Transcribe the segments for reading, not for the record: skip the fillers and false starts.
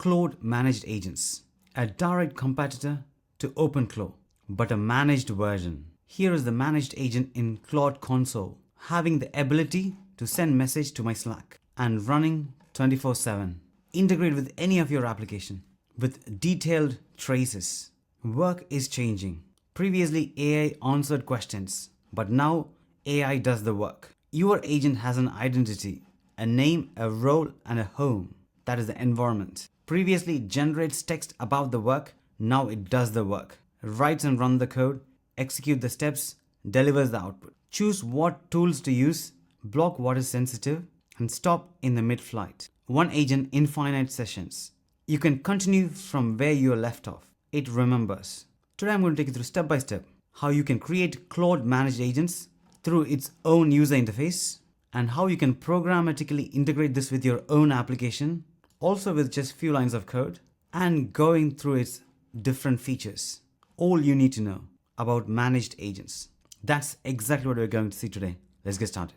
Claude Managed Agents, a direct competitor to OpenClaw, but a managed version. Here is the managed agent in Claude console, having the ability to send message to my Slack and running 24/7. Integrate with any of your application with detailed traces. Work is changing. Previously, AI answered questions, but now AI does the work. Your agent has an identity, a name, a role, and a home. That is the environment. Previously, it generates text about the work. Now it does the work. Writes and runs the code, execute the steps, delivers the output. Choose what tools to use, block what is sensitive, and stop in the mid-flight. One agent, infinite sessions. You can continue from where you left off. It remembers. Today I'm going to take you through step by step how you can create Claude managed agents through its own user interface and how you can programmatically integrate this with your own application, also with just few lines of code, and going through its different features. All you need to know about managed agents. That's exactly what we're going to see today. Let's get started.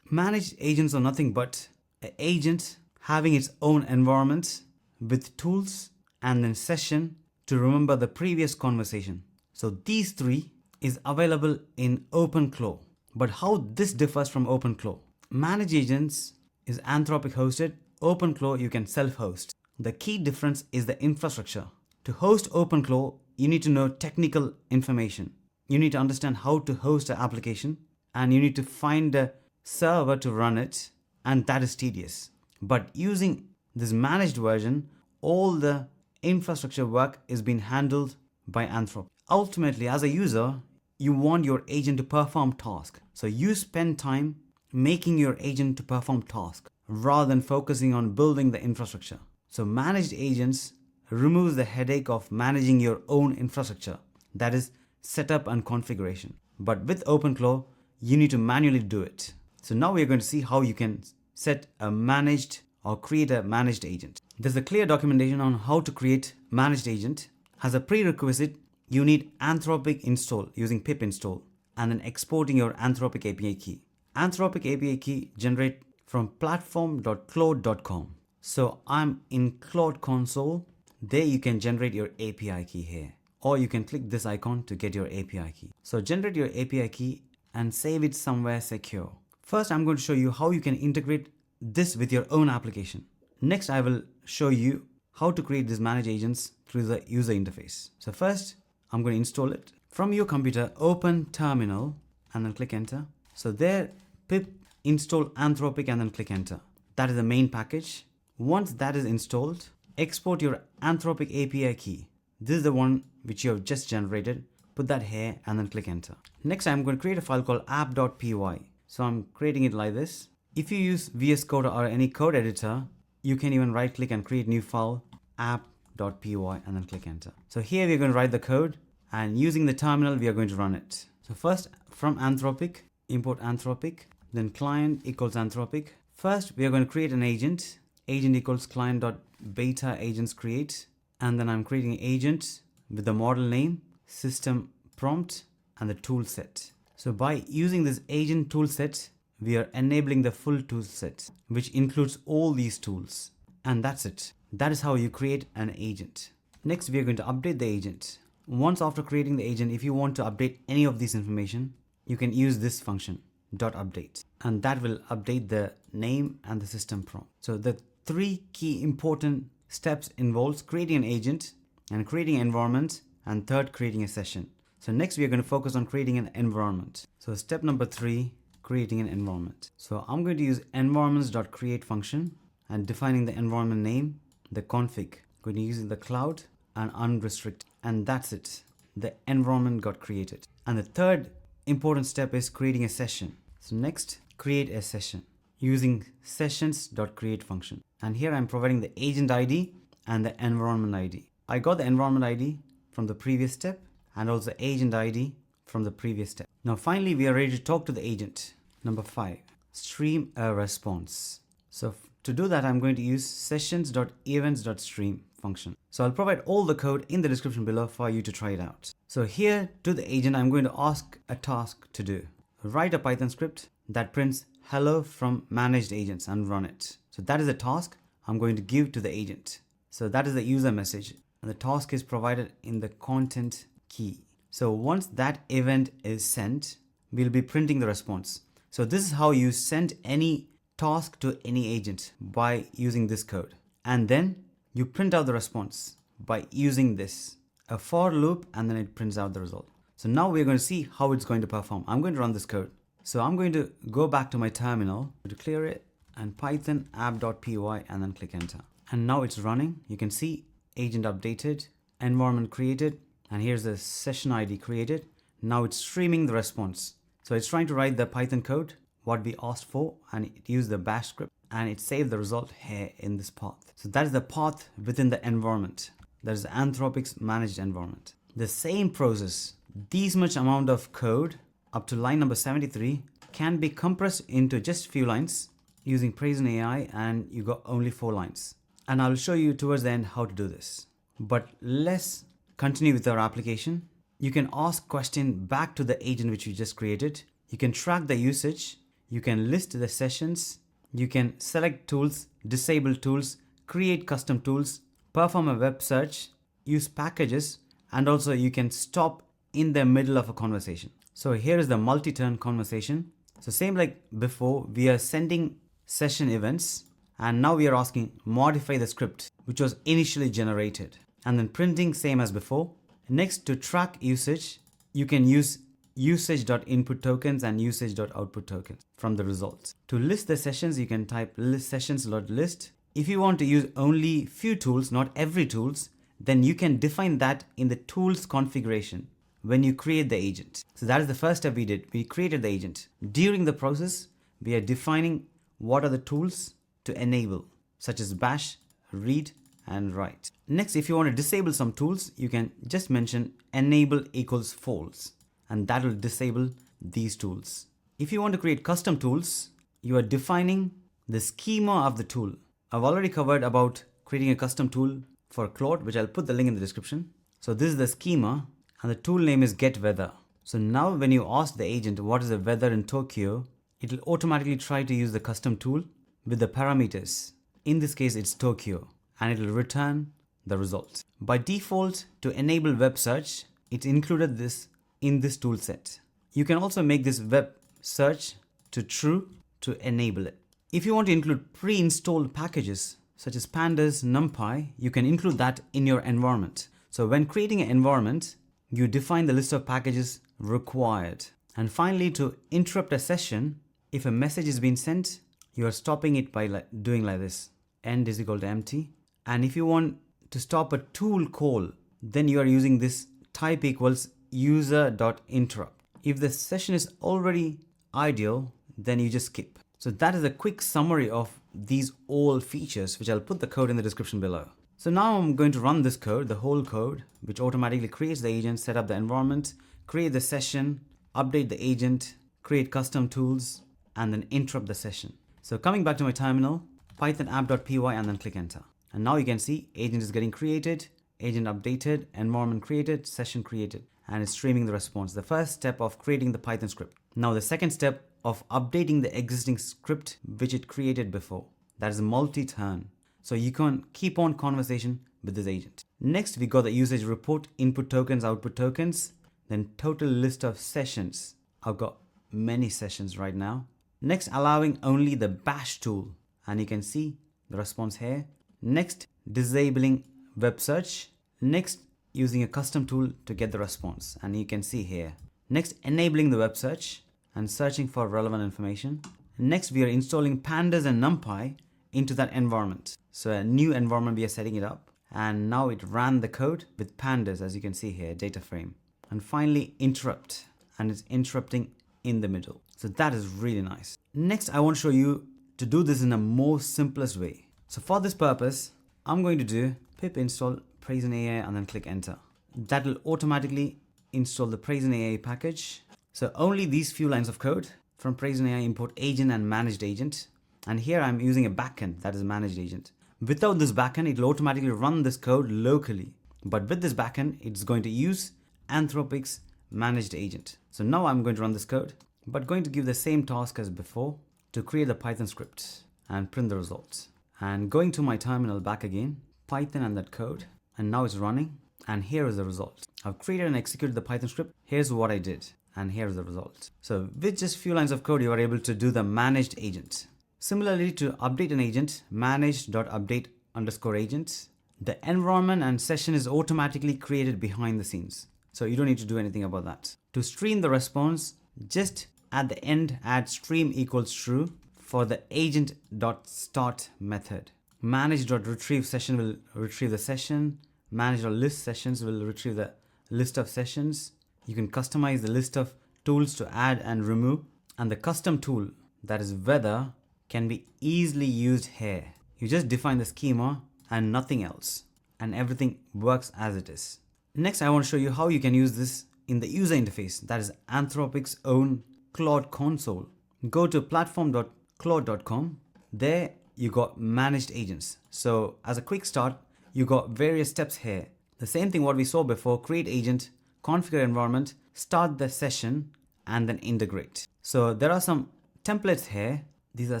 Managed agents are nothing but an agent having its own environment with tools and then session to remember the previous conversation. So these three is available in OpenClaw. But how this differs from OpenClaw? Managed agents is Anthropic hosted. OpenClaw you can self-host. The key difference is the infrastructure. To host OpenClaw, you need to know technical information. You need to understand how to host an application and you need to find a server to run it, and that is tedious. But using this managed version, all the infrastructure work is being handled by Anthropic. Ultimately, as a user, you want your agent to perform tasks. So you spend time making your agent to perform tasks rather than focusing on building the infrastructure. So managed agents removes the headache of managing your own infrastructure, that is setup and configuration. But with OpenClaw, you need to manually do it. So now we're going to see how you can set a managed or create a managed agent. There's a clear documentation on how to create managed agent. As a prerequisite, you need Anthropic install using pip install and then exporting your Anthropic API key. Anthropic API key generate from platform.claude.com. So I'm in Claude console. There you can generate your API key here, or you can click this icon to get your API key. So generate your API key and save it somewhere secure. First, I'm going to show you how you can integrate this with your own application. Next, I will show you how to create these managed agents through the user interface. So first, I'm going to install it. From your computer, open terminal and then click enter. So there, pip install Anthropic and then click enter. That is the main package. Once that is installed, export your Anthropic API key. This is the one which you have just generated. Put that here and then click enter. Next, I'm going to create a file called app.py. So I'm creating it like this. If you use VS Code or any code editor, you can even right click and create new file, app.py, and then click enter. So here we're going to write the code, and using the terminal, we are going to run it. So first from Anthropic, import Anthropic, then client equals Anthropic. First, we are going to create an agent. Agent equals client.beta agents create. And then I'm creating an agent with the model name, system prompt, and the tool set. So by using this agent tool set, we are enabling the full tool set, which includes all these tools. And that's it. That is how you create an agent. Next, we are going to update the agent. Once after creating the agent, if you want to update any of this information, you can use this function, .update. And that will update the name and the system prompt. So the three key important steps involves creating an agent and creating an environment, and third, creating a session. So next we are going to focus on creating an environment. So step number 3, creating an environment. So I'm going to use environments.create function and defining the environment name, the config. I'm going to use the cloud and unrestricted. And that's it. The environment got created. And the third important step is creating a session. So next, create a session using sessions.create function. And here I'm providing the agent ID and the environment ID. I got the environment ID from the previous step and also agent ID from the previous step. Now finally, we are ready to talk to the agent. Number 5, stream a response. So to do that, I'm going to use sessions.events.stream function. So I'll provide all the code in the description below for you to try it out. So here to the agent, I'm going to ask a task to do. Write a Python script that prints hello from managed agents and run it. So that is the task I'm going to give to the agent. So that is the user message, and the task is provided in the content key. So once that event is sent, we'll be printing the response. So this is how you send any task to any agent, by using this code. And then you print out the response by using this, a for loop, and then it prints out the result. So now we're going to see how it's going to perform. I'm going to run this code. So I'm going to go back to my terminal to clear it, and Python app.py, and then click enter. And now it's running. You can see agent updated, environment created, and here's the session ID created. Now it's streaming the response. So it's trying to write the Python code, what we asked for, and it used the bash script, and it saved the result here in this path. So that is the path within the environment. That is Anthropic's managed environment. The same process, these much amount of code up to line number 73 can be compressed into just few lines using PraisonAI, and you got only 4 lines. And I'll show you towards the end how to do this. But let's continue with our application. You can ask question back to the agent which you just created. You can track the usage. You can list the sessions. You can select tools, disable tools, create custom tools, perform a web search, use packages, and also you can stop in the middle of a conversation. So here is the multi-turn conversation. So same like before, we are sending session events, and now we are asking modify the script which was initially generated, and then printing same as before. Next, to track usage, you can use usage.input tokens and usage.output tokens from the results. To list the sessions, you can type list sessions.list. If you want to use only few tools, not every tools, then you can define that in the tools configuration when you create the agent. So that is the first step we did. We created the agent. During the process, we are defining what are the tools to enable, such as bash, read, and write. Next, if you want to disable some tools, you can just mention enable equals false, and that will disable these tools. If you want to create custom tools, you are defining the schema of the tool. I've already covered about creating a custom tool for Claude, which I'll put the link in the description. So this is the schema, and the tool name is get weather. So now when you ask the agent what is the weather in Tokyo, it will automatically try to use the custom tool with the parameters. In this case, it's Tokyo, and it will return the results. By default, to enable web search, it's included this in this tool set. You can also make this web search to true to enable it. If you want to include pre-installed packages such as pandas, numpy, you can include that in your environment. So when creating an environment, you define the list of packages required. And finally, to interrupt a session, if a message is being sent, you are stopping it by doing like this. End is equal to empty. And if you want to stop a tool call, then you are using this type equals user.interrupt. If the session is already ideal, then you just skip. So that is a quick summary of these all features, which I'll put the code in the description below. So now I'm going to run this code, the whole code, which automatically creates the agent, set up the environment, create the session, update the agent, create custom tools, and then interrupt the session. So coming back to my terminal, Python app.py, and then click enter. And now you can see agent is getting created, agent updated, environment created, session created, and it's streaming the response. The first step of creating the Python script. Now the second step of updating the existing script which it created before. That is multi-turn. So you can keep on conversation with this agent. Next, we got the usage report, input tokens, output tokens, then total list of sessions. I've got many sessions right now. Next, allowing only the bash tool, and you can see the response here. Next, disabling web search. Next, using a custom tool to get the response, and you can see here. Next, enabling the web search and searching for relevant information. Next, we are installing pandas and numpy into that environment. So a new environment, we are setting it up, and now it ran the code with pandas, as you can see here, data frame. And finally, interrupt, and it's interrupting in the middle. So that is really nice. Next, I want to show you to do this in a more simplest way. So for this purpose, I'm going to do pip install PraisonAI and then click enter. That will automatically install the PraisonAI package. So only these few lines of code. From PraisonAI, import agent and managed agent. And here I'm using a backend, that is managed agent. Without this backend, it will automatically run this code locally. But with this backend, it's going to use Anthropic's managed agent. So now I'm going to run this code, but going to give the same task as before to create the Python script. and print the results. And going to my terminal back again, Python and that code, and now it's running. And here is the result. I've created and executed the Python script. Here's what I did. And here's the result. So with just few lines of code, you are able to do the managed agent. Similarly, to update an agent, manage.update_agent, the environment and session is automatically created behind the scenes. So you don't need to do anything about that. To stream the response, just at the end, add stream equals true for the agent.start method. Manage.retrieve session will retrieve the session. Manage.list sessions will retrieve the list of sessions. You can customize the list of tools to add and remove. And the custom tool, that is weather, can be easily used here. You just define the schema and nothing else. And everything works as it is. Next, I want to show you how you can use this in the user interface. That is Anthropic's own Claude console. Go to platform.claude.com. There you got managed agents. So as a quick start, you got various steps here. The same thing what we saw before: create agent, configure environment, start the session, and then integrate. So there are some templates here. These are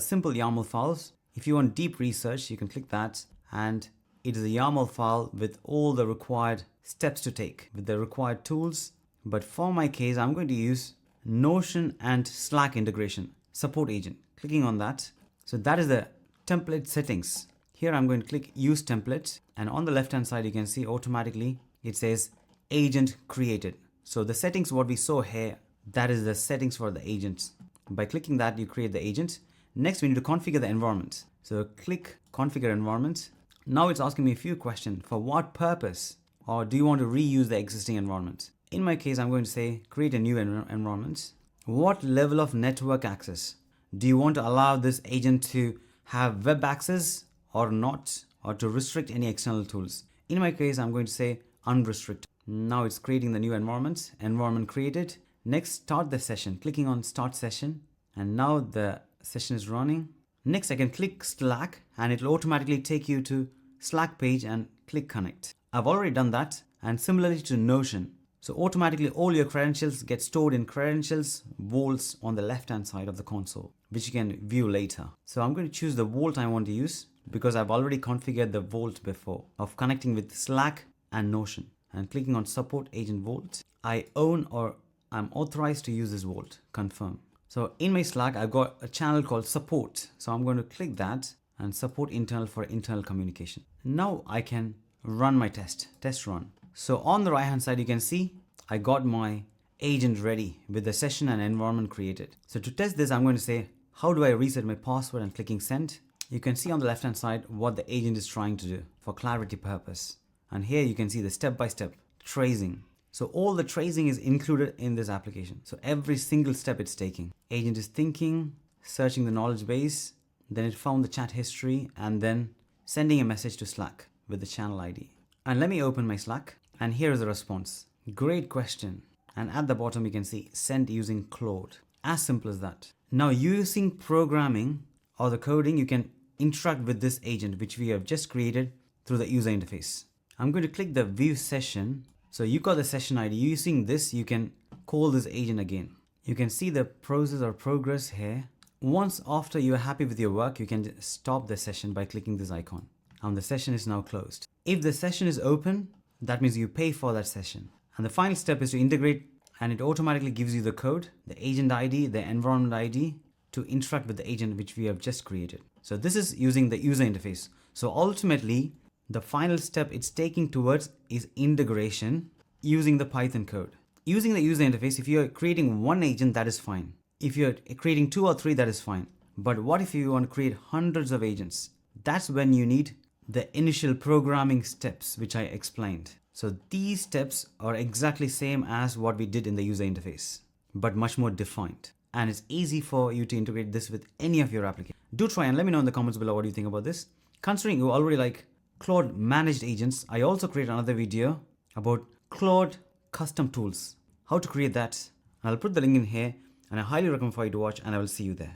simple YAML files. If you want deep research, you can click that, and it is a YAML file with all the required steps to take with the required tools. But for my case, I'm going to use Notion and Slack integration support agent. Clicking on that. So that is the template settings. Here I'm going to click use template, and on the left hand side you can see automatically it says agent created. So the settings what we saw here, that is the settings for the agents. By clicking that, you create the agent. Next we need to configure the environment. So click configure environment. Now it's asking me a few questions. For what purpose? Or do you want to reuse the existing environment? In my case, I'm going to say create a new environment. What level of network access? Do you want to allow this agent to have web access or not, or to restrict any external tools? In my case, I'm going to say unrestricted. Now it's creating the new environment created. Next, start the session. Clicking on start session, and now the session is running. Next, I can click Slack, and it will automatically take you to Slack page and click connect. I've already done that, and similarly to Notion. So automatically all your credentials get stored in credentials vaults on the left hand side of the console, which you can view later. So I'm going to choose the vault I want to use because I've already configured the vault before of connecting with Slack and Notion. And clicking on support agent vault, I own or I'm authorized to use this vault. Confirm. So in my Slack, I've got a channel called support. So I'm going to click that and support internal for internal communication. Now I can run my test run. So on the right hand side, you can see I got my agent ready with the session and environment created. So to test this, I'm going to say, how do I reset my password, and clicking send. You can see on the left hand side what the agent is trying to do for clarity purpose. And here you can see the step-by-step tracing. So all the tracing is included in this application. So every single step it's taking. Agent is thinking, searching the knowledge base, then it found the chat history, and then sending a message to Slack with the channel ID. And let me open my Slack. And here is the response. Great question. And at the bottom, you can see send using Claude. As simple as that. Now using programming or the coding, you can interact with this agent, which we have just created through the user interface. I'm going to click the view session. So you got the session ID. Using this, you can call this agent again. You can see the process or progress here. Once after you are happy with your work, you can stop the session by clicking this icon. And the session is now closed. If the session is open, that means you pay for that session. And the final step is to integrate, and it automatically gives you the code, the agent ID, the environment ID to interact with the agent which we have just created. So this is using the user interface. So ultimately, the final step it's taking towards is integration using the Python code. Using the user interface, if you're creating one agent, that is fine. If you're creating 2 or 3, that is fine. But what if you want to create hundreds of agents? That's when you need the initial programming steps, which I explained. So these steps are exactly same as what we did in the user interface, but much more defined. And it's easy for you to integrate this with any of your applications. Do try and let me know in the comments below what you think about this. Considering you already like Claude managed agents, I also create another video about Claude custom tools, how to create that. And I'll put the link in here, and I highly recommend for you to watch, and I will see you there.